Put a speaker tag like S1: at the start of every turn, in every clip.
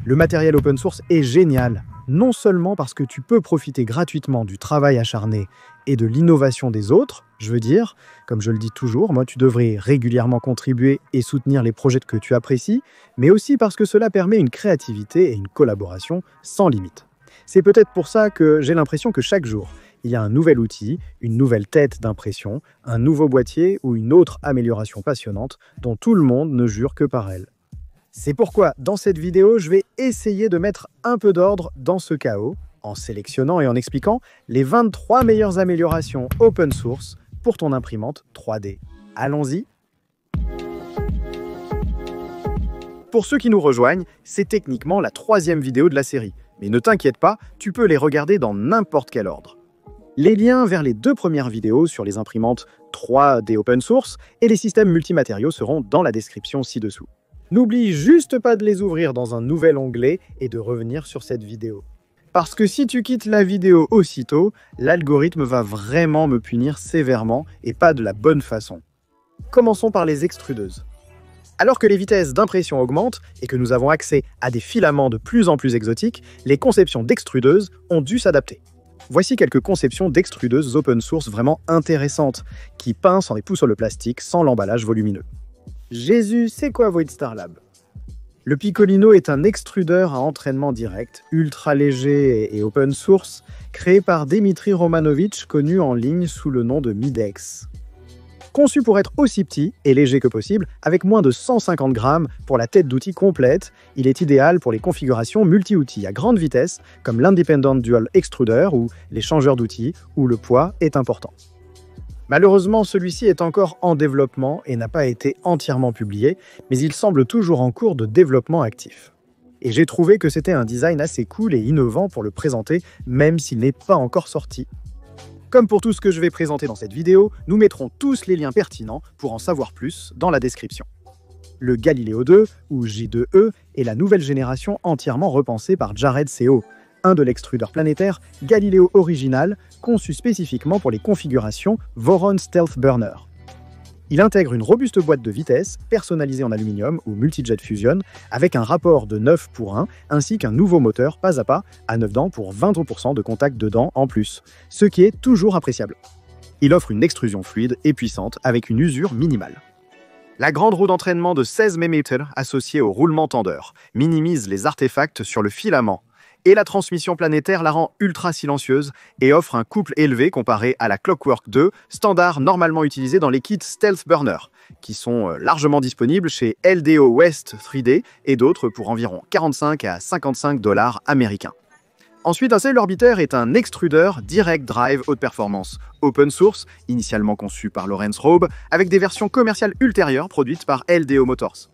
S1: Le matériel open source est génial, non seulement parce que tu peux profiter gratuitement du travail acharné et de l'innovation des autres, je veux dire, comme je le dis toujours, moi tu devrais régulièrement contribuer et soutenir les projets que tu apprécies, mais aussi parce que cela permet une créativité et une collaboration sans limite. C'est peut-être pour ça que j'ai l'impression que chaque jour, il y a un nouvel outil, une nouvelle tête d'impression, un nouveau boîtier ou une autre amélioration passionnante dont tout le monde ne jure que par elle. C'est pourquoi, dans cette vidéo, je vais essayer de mettre un peu d'ordre dans ce chaos, en sélectionnant et en expliquant les 23 meilleures améliorations open source pour ton imprimante 3D. Allons-y! Pour ceux qui nous rejoignent, c'est techniquement la 3e vidéo de la série. Mais ne t'inquiète pas, tu peux les regarder dans n'importe quel ordre. Les liens vers les 2 premières vidéos sur les imprimantes 3D open source et les systèmes multimatériaux seront dans la description ci-dessous. N'oublie juste pas de les ouvrir dans un nouvel onglet et de revenir sur cette vidéo. Parce que si tu quittes la vidéo aussitôt, l'algorithme va vraiment me punir sévèrement et pas de la bonne façon. Commençons par les extrudeuses. Alors que les vitesses d'impression augmentent et que nous avons accès à des filaments de plus en plus exotiques, les conceptions d'extrudeuses ont dû s'adapter. Voici quelques conceptions d'extrudeuses open source vraiment intéressantes, qui pincent en dépoussent le plastique sans l'emballage volumineux. Jésus, c'est quoi Voidstar Lab? Le Piccolino est un extrudeur à entraînement direct, ultra léger et open source, créé par Dmitry Romanovich, connu en ligne sous le nom de Midex. Conçu pour être aussi petit et léger que possible, avec moins de 150 grammes pour la tête d'outil complète, il est idéal pour les configurations multi-outils à grande vitesse, comme l'Independent Dual Extruder ou les changeurs d'outils, où le poids est important. Malheureusement, celui-ci est encore en développement et n'a pas été entièrement publié, mais il semble toujours en cours de développement actif. Et j'ai trouvé que c'était un design assez cool et innovant pour le présenter, même s'il n'est pas encore sorti. Comme pour tout ce que je vais présenter dans cette vidéo, nous mettrons tous les liens pertinents pour en savoir plus dans la description. Le Galileo 2, ou J2E, est la nouvelle génération entièrement repensée par Jared CO, un de l'extrudeur planétaire Galileo original, conçu spécifiquement pour les configurations Voron Stealth Burner. Il intègre une robuste boîte de vitesse, personnalisée en aluminium ou multijet fusion, avec un rapport de 9:1, ainsi qu'un nouveau moteur pas à pas, à 9 dents pour 20% de contact de dents en plus, ce qui est toujours appréciable. Il offre une extrusion fluide et puissante, avec une usure minimale. La grande roue d'entraînement de 16 mm associée au roulement tendeur minimise les artefacts sur le filament, et la transmission planétaire la rend ultra silencieuse et offre un couple élevé comparé à la Clockwork 2, standard normalement utilisé dans les kits Stealth Burner, qui sont largement disponibles chez LDO West 3D et d'autres pour environ 45 à 55 $ américains. Ensuite, un Sail Orbiter est un extrudeur Direct Drive haute performance, open source, initialement conçu par Lawrence Raub, avec des versions commerciales ultérieures produites par LDO Motors.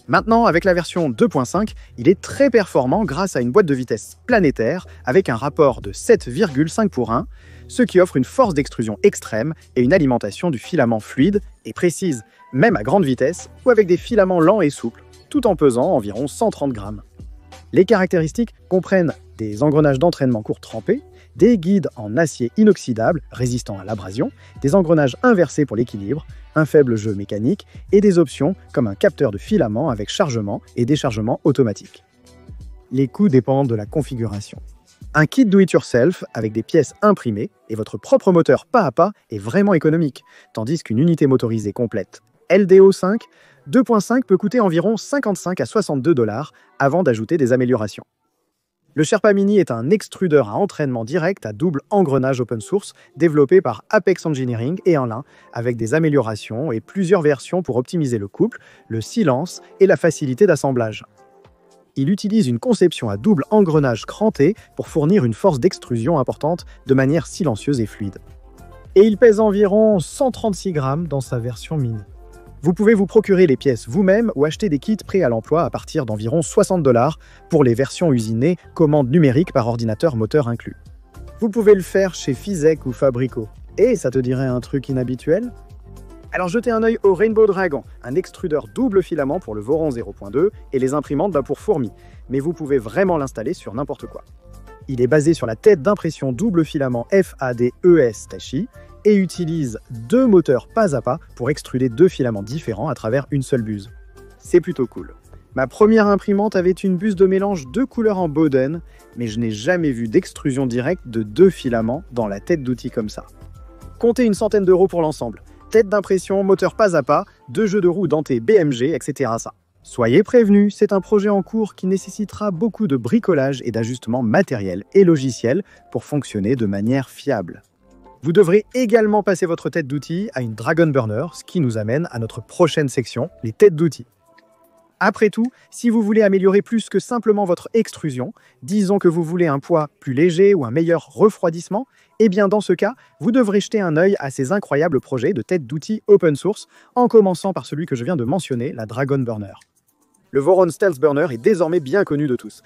S1: Maintenant, avec la version 2.5, il est très performant grâce à une boîte de vitesse planétaire avec un rapport de 7,5:1, ce qui offre une force d'extrusion extrême et une alimentation du filament fluide et précise, même à grande vitesse ou avec des filaments lents et souples, tout en pesant environ 130 grammes. Les caractéristiques comprennent des engrenages d'entraînement court trempés, des guides en acier inoxydable résistant à l'abrasion, des engrenages inversés pour l'équilibre, un faible jeu mécanique et des options comme un capteur de filament avec chargement et déchargement automatique. Les coûts dépendent de la configuration. Un kit do-it-yourself avec des pièces imprimées et votre propre moteur pas à pas est vraiment économique, tandis qu'une unité motorisée complète LDO 5 2.5 peut coûter environ 55 à 62 $ avant d'ajouter des améliorations. Le Sherpa Mini est un extrudeur à entraînement direct à double engrenage open source développé par Apex Engineering et en lin, avec des améliorations et plusieurs versions pour optimiser le couple, le silence et la facilité d'assemblage. Il utilise une conception à double engrenage cranté pour fournir une force d'extrusion importante de manière silencieuse et fluide. Et il pèse environ 136 grammes dans sa version mini. Vous pouvez vous procurer les pièces vous-même ou acheter des kits prêts à l'emploi à partir d'environ 60 $ pour les versions usinées, commande numérique par ordinateur moteur inclus. Vous pouvez le faire chez Physek ou Fabrico. Et ça te dirait un truc inhabituel? Alors jetez un œil au Rainbow Dragon, un extrudeur double filament pour le Voron 0.2 et les imprimantes pour fourmis, mais vous pouvez vraiment l'installer sur n'importe quoi. Il est basé sur la tête d'impression double filament FAD-ES Tachi et utilise 2 moteurs pas à pas pour extruder 2 filaments différents à travers une seule buse. C'est plutôt cool. Ma première imprimante avait une buse de mélange de couleurs en Bowden, mais je n'ai jamais vu d'extrusion directe de 2 filaments dans la tête d'outil comme ça. Comptez une centaine d'euros pour l'ensemble. Tête d'impression, moteur pas à pas, 2 jeux de roues dentés BMG, etc. ça. Soyez prévenus, c'est un projet en cours qui nécessitera beaucoup de bricolage et d'ajustements matériels et logiciels pour fonctionner de manière fiable. Vous devrez également passer votre tête d'outil à une Dragon Burner, ce qui nous amène à notre prochaine section, les têtes d'outils. Après tout, si vous voulez améliorer plus que simplement votre extrusion, disons que vous voulez un poids plus léger ou un meilleur refroidissement, eh bien dans ce cas, vous devrez jeter un œil à ces incroyables projets de têtes d'outils open source, en commençant par celui que je viens de mentionner, la Dragon Burner. Le Voron Stealth Burner est désormais bien connu de tous.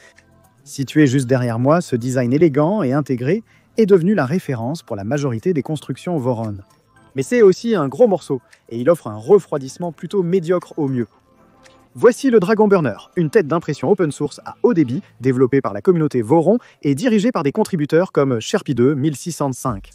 S1: Situé juste derrière moi, ce design élégant et intégré est devenu la référence pour la majorité des constructions Voron. Mais c'est aussi un gros morceau, et il offre un refroidissement plutôt médiocre au mieux. Voici le Dragon Burner, une tête d'impression open source à haut débit, développée par la communauté Voron et dirigée par des contributeurs comme Sherpy2 1605.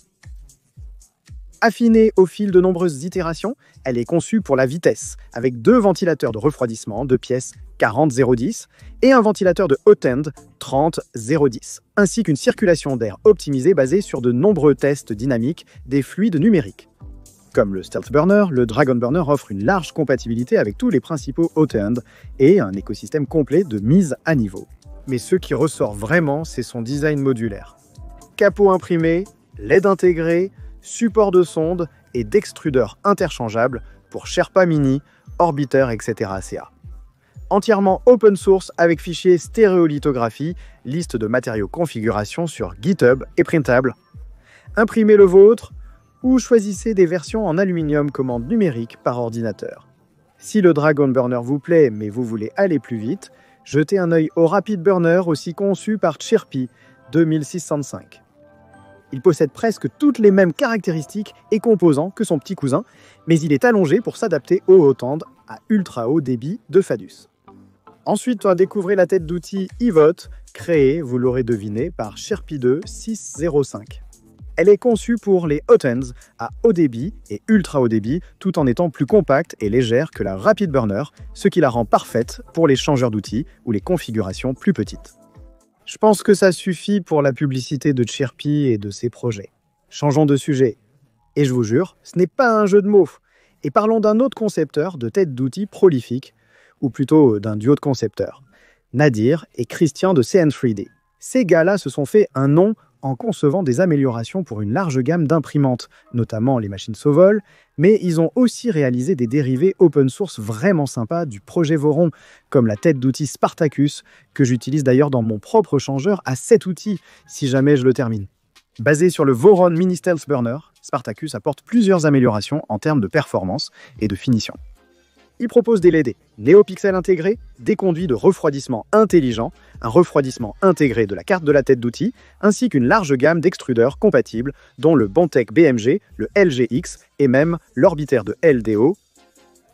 S1: Affinée au fil de nombreuses itérations, elle est conçue pour la vitesse, avec 2 ventilateurs de refroidissement de pièces 40-010 et un ventilateur de hot-end 30-010, ainsi qu'une circulation d'air optimisée basée sur de nombreux tests dynamiques des fluides numériques. Comme le Stealth Burner, le Dragon Burner offre une large compatibilité avec tous les principaux hot-end et un écosystème complet de mise à niveau. Mais ce qui ressort vraiment, c'est son design modulaire. Capot imprimé, LED intégré, support de sonde et d'extrudeurs interchangeables pour Sherpa Mini, Orbiter, etc. CA. Entièrement open source avec fichier stéréolithographie, liste de matériaux configuration sur GitHub et printable. Imprimez le vôtre ou choisissez des versions en aluminium commande numérique par ordinateur. Si le Dragon Burner vous plaît mais vous voulez aller plus vite, jetez un œil au Rapid Burner aussi conçu par Sherpy 1605. Il possède presque toutes les mêmes caractéristiques et composants que son petit cousin, mais il est allongé pour s'adapter au hot-end à ultra haut débit de Fadus. Ensuite, on va découvrir la tête d'outil eVote, créée, vous l'aurez deviné, par Sherpy2 605. Elle est conçue pour les hot-ends à haut débit et ultra haut débit, tout en étant plus compacte et légère que la Rapid Burner, ce qui la rend parfaite pour les changeurs d'outils ou les configurations plus petites. Je pense que ça suffit pour la publicité de Sherpy et de ses projets. Changeons de sujet. Et je vous jure, ce n'est pas un jeu de mots. Et parlons d'un autre concepteur de tête d'outils prolifique, ou plutôt d'un duo de concepteurs, Nadir et Christian de CN3D. Ces gars-là se sont fait un nom en concevant des améliorations pour une large gamme d'imprimantes, notamment les machines Sovol, mais ils ont aussi réalisé des dérivés open source vraiment sympas du projet Voron, comme la tête d'outil Spartacus, que j'utilise d'ailleurs dans mon propre changeur à 7 outils, si jamais je le termine. Basé sur le Voron Mini Stealth Burner, Spartacus apporte plusieurs améliorations en termes de performance et de finition. Il propose des LED NeoPixel intégrés, des conduits de refroidissement intelligent, un refroidissement intégré de la carte de la tête d'outil, ainsi qu'une large gamme d'extrudeurs compatibles, dont le Bondtech BMG, le LGX et même l'Orbiter de LDO.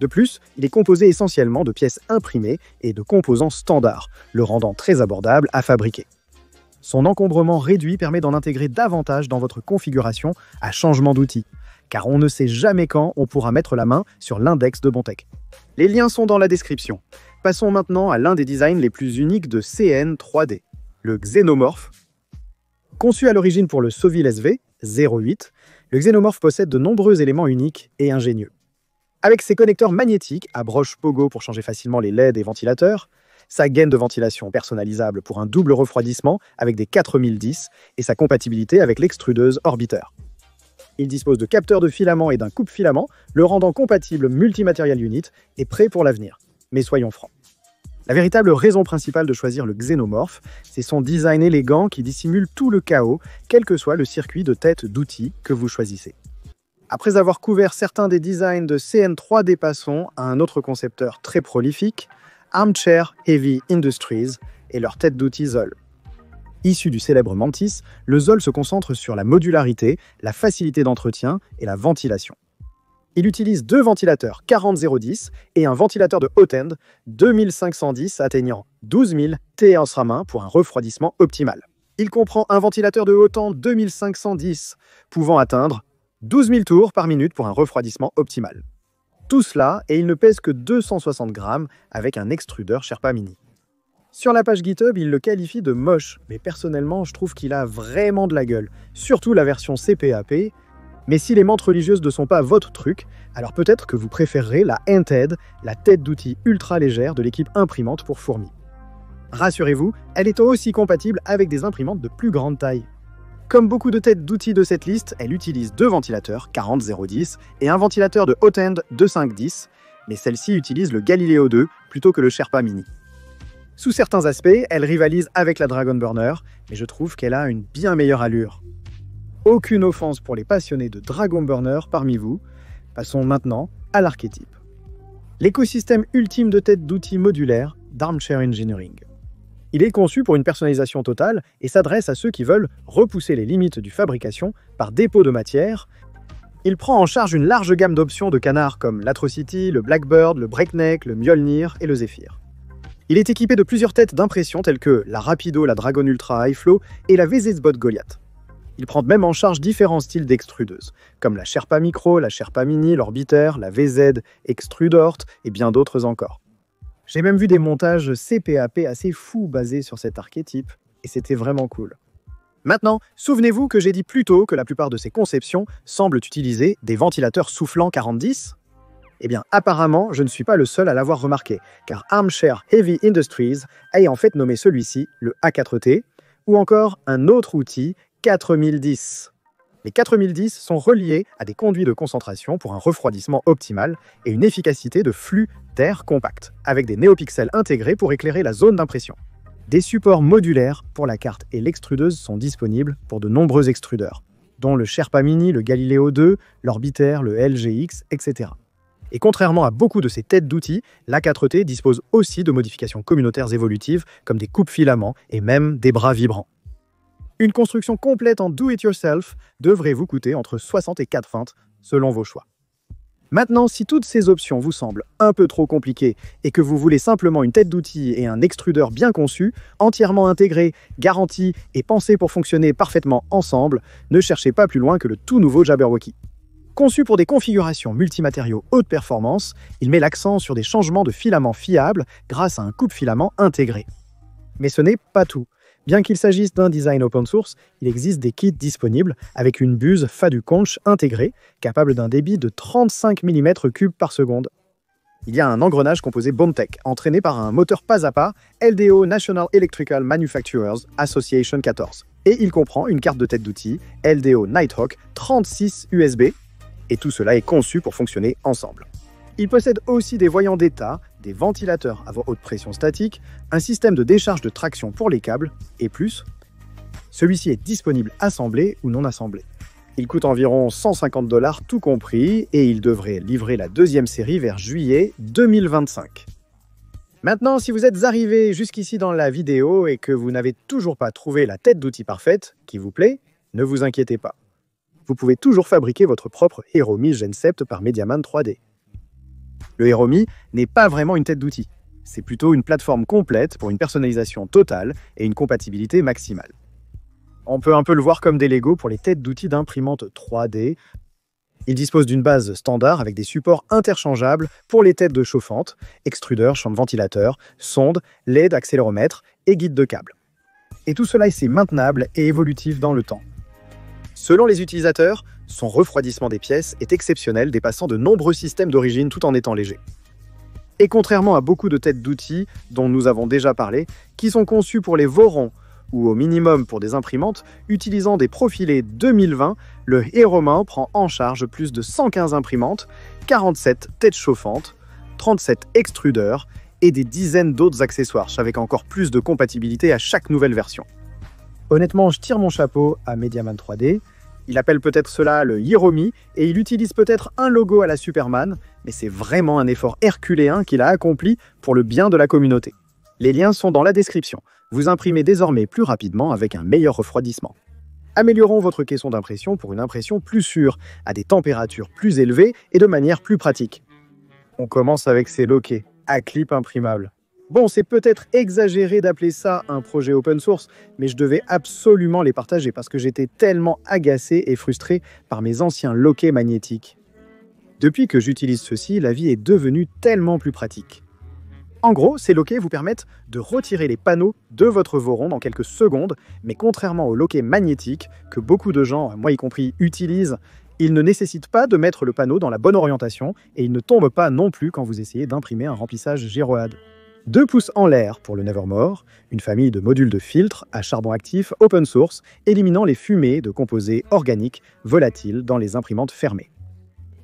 S1: De plus, il est composé essentiellement de pièces imprimées et de composants standards, le rendant très abordable à fabriquer. Son encombrement réduit permet d'en intégrer davantage dans votre configuration à changement d'outil, car on ne sait jamais quand on pourra mettre la main sur l'index de Bondtech. Les liens sont dans la description. Passons maintenant à l'un des designs les plus uniques de CN3D, le Xenomorph. Conçu à l'origine pour le Sovil SV 08, le Xenomorph possède de nombreux éléments uniques et ingénieux. Avec ses connecteurs magnétiques à broche pogo pour changer facilement les LED et ventilateurs, sa gaine de ventilation personnalisable pour un double refroidissement avec des 4010 et sa compatibilité avec l'extrudeuse Orbiter. Il dispose de capteurs de filaments et d'un coupe-filament, le rendant compatible multimatériel unit et prêt pour l'avenir. Mais soyons francs. La véritable raison principale de choisir le Xenomorph, c'est son design élégant qui dissimule tout le chaos, quel que soit le circuit de tête d'outils que vous choisissez. Après avoir couvert certains des designs de CN3D, passons à un autre concepteur très prolifique, Armchair Heavy Industries et leur tête d'outils Zoll. Issu du célèbre Mantis, le Zoll se concentre sur la modularité, la facilité d'entretien et la ventilation. Il utilise 2 ventilateurs 40-010 et un ventilateur de hot-end 2510 atteignant 12 000 T en SRAM1 pour un refroidissement optimal. Il comprend un ventilateur de hot-end 2510 pouvant atteindre 12 000 tours par minute pour un refroidissement optimal. Tout cela, et il ne pèse que 260 grammes avec un extrudeur Sherpa Mini. Sur la page GitHub, il le qualifie de moche, mais personnellement, je trouve qu'il a vraiment de la gueule, surtout la version CPAP. Mais si les menthes religieuses ne sont pas votre truc, alors peut-être que vous préférerez la Handhead, la tête d'outil ultra légère de l'équipe imprimante pour fourmis. Rassurez-vous, elle est aussi compatible avec des imprimantes de plus grande taille. Comme beaucoup de têtes d'outils de cette liste, elle utilise deux ventilateurs 40-010 et un ventilateur de haut-end 2.5-10, mais celle-ci utilise le Galileo 2 plutôt que le Sherpa Mini. Sous certains aspects, elle rivalise avec la Dragon Burner, mais je trouve qu'elle a une bien meilleure allure. Aucune offense pour les passionnés de Dragon Burner parmi vous. Passons maintenant à l'archétype. L'écosystème ultime de têtes d'outils modulaires d'Armchair Engineering. Il est conçu pour une personnalisation totale et s'adresse à ceux qui veulent repousser les limites du fabrication par dépôt de matière. Il prend en charge une large gamme d'options de canards comme l'Atrocity, le Blackbird, le Breakneck, le Mjolnir et le Zephyr. Il est équipé de plusieurs têtes d'impression telles que la Rapido, la Dragon Ultra High Flow et la VZBot Goliath. Il prend même en charge différents styles d'extrudeuses, comme la Sherpa Micro, la Sherpa Mini, l'Orbiter, la VZ Extrudort et bien d'autres encore. J'ai même vu des montages CPAP assez fous basés sur cet archétype, et c'était vraiment cool. Maintenant, souvenez-vous que j'ai dit plus tôt que la plupart de ces conceptions semblent utiliser des ventilateurs soufflants 4010. Eh bien, apparemment, je ne suis pas le seul à l'avoir remarqué, car Armchair Heavy Industries a en fait nommé celui-ci le A4T, ou encore un autre outil 4010. Les 4010 sont reliés à des conduits de concentration pour un refroidissement optimal et une efficacité de flux d'air compact, avec des néopixels intégrés pour éclairer la zone d'impression. Des supports modulaires pour la carte et l'extrudeuse sont disponibles pour de nombreux extrudeurs, dont le Sherpa Mini, le Galileo 2, l'Orbiter, le LGX, etc. Et contrairement à beaucoup de ces têtes d'outils, l'A4T dispose aussi de modifications communautaires évolutives comme des coupes filaments et même des bras vibrants. Une construction complète en do-it-yourself devrait vous coûter entre 60 et 80 selon vos choix. Maintenant, si toutes ces options vous semblent un peu trop compliquées et que vous voulez simplement une tête d'outil et un extrudeur bien conçu, entièrement intégré, garanti et pensé pour fonctionner parfaitement ensemble, ne cherchez pas plus loin que le tout nouveau Jabberwocky. Conçu pour des configurations multimatériaux haute performance, il met l'accent sur des changements de filaments fiables grâce à un coupe-filament intégré. Mais ce n'est pas tout. Bien qu'il s'agisse d'un design open source, il existe des kits disponibles avec une buse Fadu-Conch intégrée, capable d'un débit de 35 mm3 par seconde. Il y a un engrenage composé Bondtech, entraîné par un moteur pas à pas LDO National Electrical Manufacturers Association 14. Et il comprend une carte de tête d'outil LDO Nighthawk 36 USB, et tout cela est conçu pour fonctionner ensemble. Il possède aussi des voyants d'état, des ventilateurs à haute pression statique, un système de décharge de traction pour les câbles, et plus. Celui-ci est disponible assemblé ou non assemblé. Il coûte environ 150 $ tout compris, et il devrait livrer la deuxième série vers juillet 2025. Maintenant, si vous êtes arrivé jusqu'ici dans la vidéo et que vous n'avez toujours pas trouvé la tête d'outil parfaite qui vous plaît, ne vous inquiétez pas. Vous pouvez toujours fabriquer votre propre Heromi Gencept par Mediaman 3D. Le Heromi n'est pas vraiment une tête d'outil. C'est plutôt une plateforme complète pour une personnalisation totale et une compatibilité maximale. On peut un peu le voir comme des Lego pour les têtes d'outils d'imprimante 3D. Il dispose d'une base standard avec des supports interchangeables pour les têtes de chauffantes, extrudeurs, chambre ventilateur, sondes, LED, accéléromètre et guide de câble. Et tout cela est maintenable et évolutif dans le temps. Selon les utilisateurs, son refroidissement des pièces est exceptionnel, dépassant de nombreux systèmes d'origine tout en étant léger. Et contrairement à beaucoup de têtes d'outils dont nous avons déjà parlé, qui sont conçues pour les vorons ou au minimum pour des imprimantes, utilisant des profilés 2020, le Heromin prend en charge plus de 115 imprimantes, 47 têtes chauffantes, 37 extrudeurs et des dizaines d'autres accessoires, avec encore plus de compatibilité à chaque nouvelle version. Honnêtement, je tire mon chapeau à Mediaman 3D. Il appelle peut-être cela le Heromi et il utilise peut-être un logo à la Superman, mais c'est vraiment un effort herculéen qu'il a accompli pour le bien de la communauté. Les liens sont dans la description. Vous imprimez désormais plus rapidement avec un meilleur refroidissement. Améliorons votre caisson d'impression pour une impression plus sûre, à des températures plus élevées et de manière plus pratique. On commence avec ces loquets, à clip imprimable. Bon, c'est peut-être exagéré d'appeler ça un projet open source, mais je devais absolument les partager parce que j'étais tellement agacé et frustré par mes anciens loquets magnétiques. Depuis que j'utilise ceci, la vie est devenue tellement plus pratique. En gros, ces loquets vous permettent de retirer les panneaux de votre Voron dans quelques secondes, mais contrairement aux loquets magnétiques que beaucoup de gens, moi y compris, utilisent, ils ne nécessitent pas de mettre le panneau dans la bonne orientation et ils ne tombent pas non plus quand vous essayez d'imprimer un remplissage gyroade. 2 pouces en l'air pour le Nevermore, une famille de modules de filtres à charbon actif open source, éliminant les fumées de composés organiques volatiles dans les imprimantes fermées.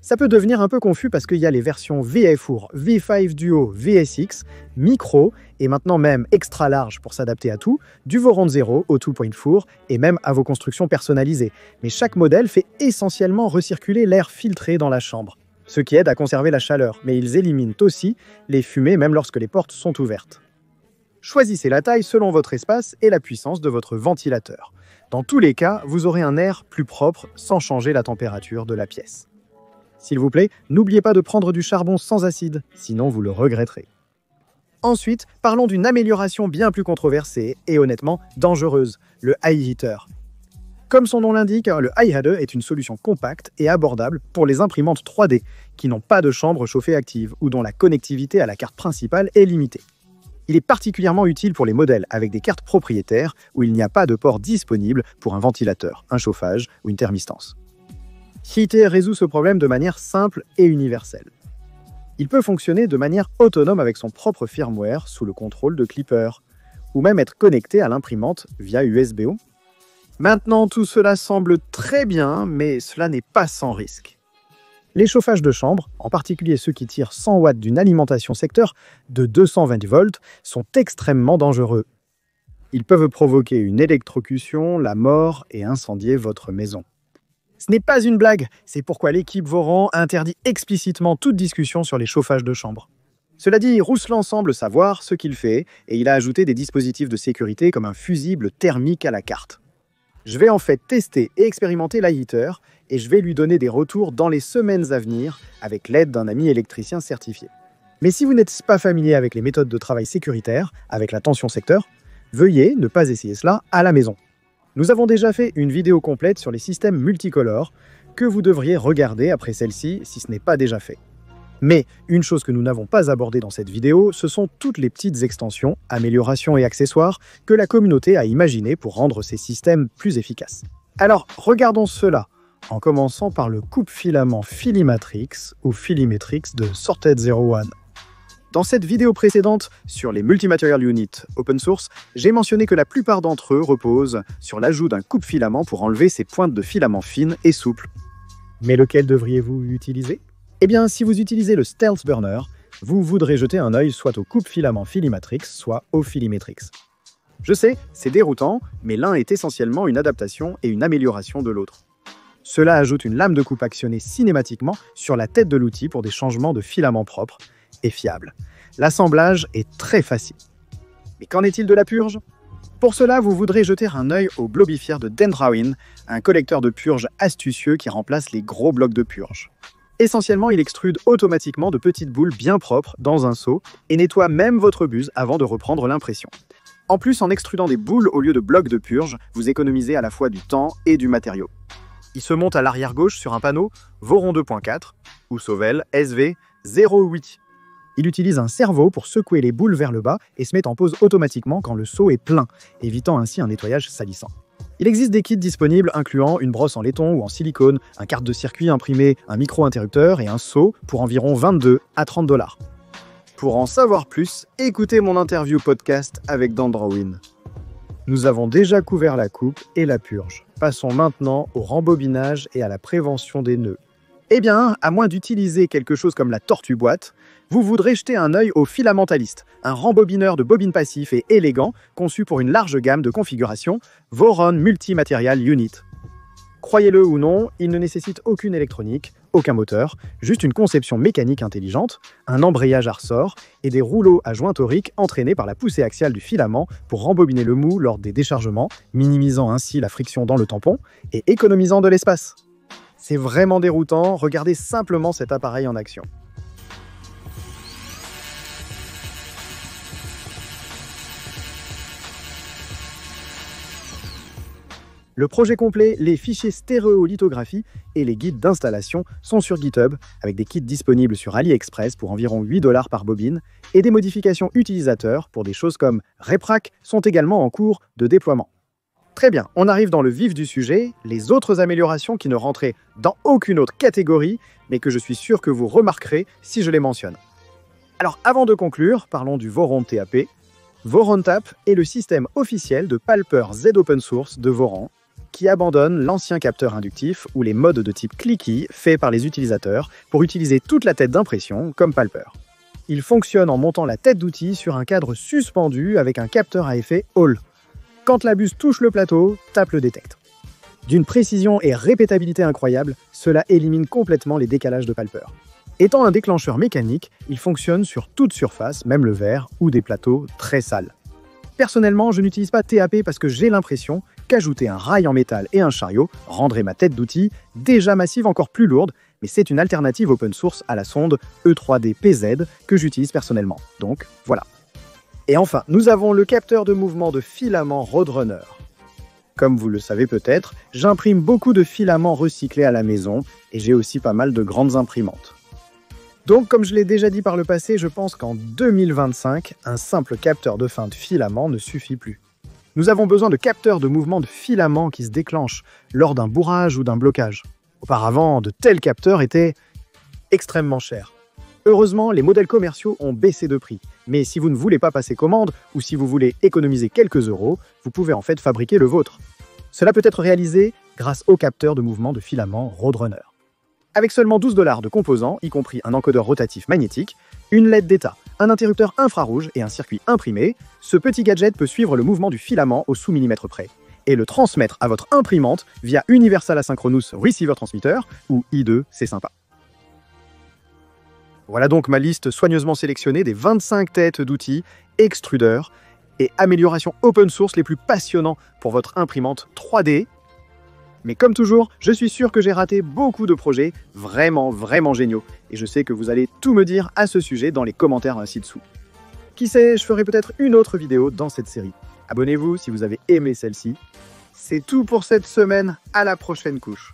S1: Ça peut devenir un peu confus parce qu'il y a les versions VF4, V5 Duo, VSX, Micro et maintenant même extra large pour s'adapter à tout, du Voron 0 au 2.4 et même à vos constructions personnalisées. Mais chaque modèle fait essentiellement recirculer l'air filtré dans la chambre, ce qui aide à conserver la chaleur, mais ils éliminent aussi les fumées même lorsque les portes sont ouvertes. Choisissez la taille selon votre espace et la puissance de votre ventilateur. Dans tous les cas, vous aurez un air plus propre sans changer la température de la pièce. S'il vous plaît, n'oubliez pas de prendre du charbon sans acide, sinon vous le regretterez. Ensuite, parlons d'une amélioration bien plus controversée et honnêtement dangereuse, le iHeater. Comme son nom l'indique, le iHeater est une solution compacte et abordable pour les imprimantes 3D qui n'ont pas de chambre chauffée active ou dont la connectivité à la carte principale est limitée. Il est particulièrement utile pour les modèles avec des cartes propriétaires où il n'y a pas de port disponible pour un ventilateur, un chauffage ou une thermistance. Heater résout ce problème de manière simple et universelle. Il peut fonctionner de manière autonome avec son propre firmware sous le contrôle de Klipper, ou même être connecté à l'imprimante via USB-O. Maintenant, tout cela semble très bien, mais cela n'est pas sans risque. Les chauffages de chambre, en particulier ceux qui tirent 100 watts d'une alimentation secteur de 220 volts, sont extrêmement dangereux. Ils peuvent provoquer une électrocution, la mort et incendier votre maison. Ce n'est pas une blague, c'est pourquoi l'équipe Voron interdit explicitement toute discussion sur les chauffages de chambre. Cela dit, Rouslan semble savoir ce qu'il fait et il a ajouté des dispositifs de sécurité comme un fusible thermique à la carte. Je vais en fait tester et expérimenter l'iHeater et je vais lui donner des retours dans les semaines à venir avec l'aide d'un ami électricien certifié. Mais si vous n'êtes pas familier avec les méthodes de travail sécuritaires, avec la tension secteur, veuillez ne pas essayer cela à la maison. Nous avons déjà fait une vidéo complète sur les systèmes multicolores que vous devriez regarder après celle-ci si ce n'est pas déjà fait. Mais une chose que nous n'avons pas abordée dans cette vidéo, ce sont toutes les petites extensions, améliorations et accessoires que la communauté a imaginées pour rendre ces systèmes plus efficaces. Alors, regardons cela, en commençant par le coupe-filament Filimatrix ou Filimatrix de Sorted 01. Dans cette vidéo précédente sur les Multi-Material Units open source, j'ai mentionné que la plupart d'entre eux reposent sur l'ajout d'un coupe-filament pour enlever ces pointes de filament fines et souples. Mais lequel devriez-vous utiliser? Eh bien, si vous utilisez le Stealth Burner, vous voudrez jeter un œil soit au coupe-filament Filimatrix, soit au Filimatrix. Je sais, c'est déroutant, mais l'un est essentiellement une adaptation et une amélioration de l'autre. Cela ajoute une lame de coupe actionnée cinématiquement sur la tête de l'outil pour des changements de filament propres et fiable. L'assemblage est très facile. Mais qu'en est-il de la purge? Pour cela, vous voudrez jeter un œil au Blobifier de Dendrawin, un collecteur de purge astucieux qui remplace les gros blocs de purge. Essentiellement, il extrude automatiquement de petites boules bien propres dans un seau et nettoie même votre buse avant de reprendre l'impression. En plus, en extrudant des boules au lieu de blocs de purge, vous économisez à la fois du temps et du matériau. Il se monte à l'arrière gauche sur un panneau Voron 2.4 ou Sauvel SV08. Il utilise un cerveau pour secouer les boules vers le bas et se met en pause automatiquement quand le seau est plein, évitant ainsi un nettoyage salissant. Il existe des kits disponibles incluant une brosse en laiton ou en silicone, un carte de circuit imprimé, un micro-interrupteur et un seau pour environ 22 à 30 $. Pour en savoir plus, écoutez mon interview podcast avec Dendrawin. Nous avons déjà couvert la coupe et la purge. Passons maintenant au rembobinage et à la prévention des nœuds. Eh bien, à moins d'utiliser quelque chose comme la tortue boîte, vous voudrez jeter un œil au Filamentalist, un rembobineur de bobines passif et élégant conçu pour une large gamme de configurations Voron Multi-Material Unit. Croyez-le ou non, il ne nécessite aucune électronique, aucun moteur, juste une conception mécanique intelligente, un embrayage à ressort et des rouleaux à joint torique entraînés par la poussée axiale du filament pour rembobiner le mou lors des déchargements, minimisant ainsi la friction dans le tampon et économisant de l'espace. C'est vraiment déroutant, regardez simplement cet appareil en action. Le projet complet, les fichiers stéréolithographie et les guides d'installation sont sur GitHub, avec des kits disponibles sur AliExpress pour environ 8 $ par bobine, et des modifications utilisateurs pour des choses comme RepRack sont également en cours de déploiement. Très bien, on arrive dans le vif du sujet, les autres améliorations qui ne rentraient dans aucune autre catégorie, mais que je suis sûr que vous remarquerez si je les mentionne. Alors avant de conclure, parlons du Voron TAP. Voron TAP est le système officiel de Palper Z Open Source de Voron, qui abandonne l'ancien capteur inductif ou les modes de type clicky faits par les utilisateurs pour utiliser toute la tête d'impression comme Palper. Il fonctionne en montant la tête d'outil sur un cadre suspendu avec un capteur à effet Hall. Quand la buse touche le plateau, TAP le détecte. D'une précision et répétabilité incroyables, cela élimine complètement les décalages de Palper. Étant un déclencheur mécanique, il fonctionne sur toute surface, même le verre ou des plateaux très sales. Personnellement, je n'utilise pas TAP parce que j'ai l'impression qu'ajouter un rail en métal et un chariot rendrait ma tête d'outil, déjà massive, encore plus lourde, mais c'est une alternative open source à la sonde E3D PZ que j'utilise personnellement. Donc, voilà. Et enfin, nous avons le capteur de mouvement de filament Roadrunner. Comme vous le savez peut-être, j'imprime beaucoup de filaments recyclés à la maison et j'ai aussi pas mal de grandes imprimantes. Donc, comme je l'ai déjà dit par le passé, je pense qu'en 2025, un simple capteur de fin de filament ne suffit plus. Nous avons besoin de capteurs de mouvement de filament qui se déclenchent lors d'un bourrage ou d'un blocage. Auparavant, de tels capteurs étaient extrêmement chers. Heureusement, les modèles commerciaux ont baissé de prix. Mais si vous ne voulez pas passer commande ou si vous voulez économiser quelques euros, vous pouvez en fait fabriquer le vôtre. Cela peut être réalisé grâce au capteur de mouvement de filament Roadrunner. Avec seulement 12 $ de composants, y compris un encodeur rotatif magnétique, une LED d'état, un interrupteur infrarouge et un circuit imprimé, ce petit gadget peut suivre le mouvement du filament au sous-millimètre près et le transmettre à votre imprimante via Universal Asynchronous Receiver Transmitter ou I2, c'est sympa. Voilà donc ma liste soigneusement sélectionnée des 25 têtes d'outils, extrudeurs et améliorations open source les plus passionnants pour votre imprimante 3D. Mais comme toujours, je suis sûr que j'ai raté beaucoup de projets vraiment géniaux. Et je sais que vous allez tout me dire à ce sujet dans les commentaires ci-dessous. Qui sait, je ferai peut-être une autre vidéo dans cette série. Abonnez-vous si vous avez aimé celle-ci. C'est tout pour cette semaine, à la prochaine couche.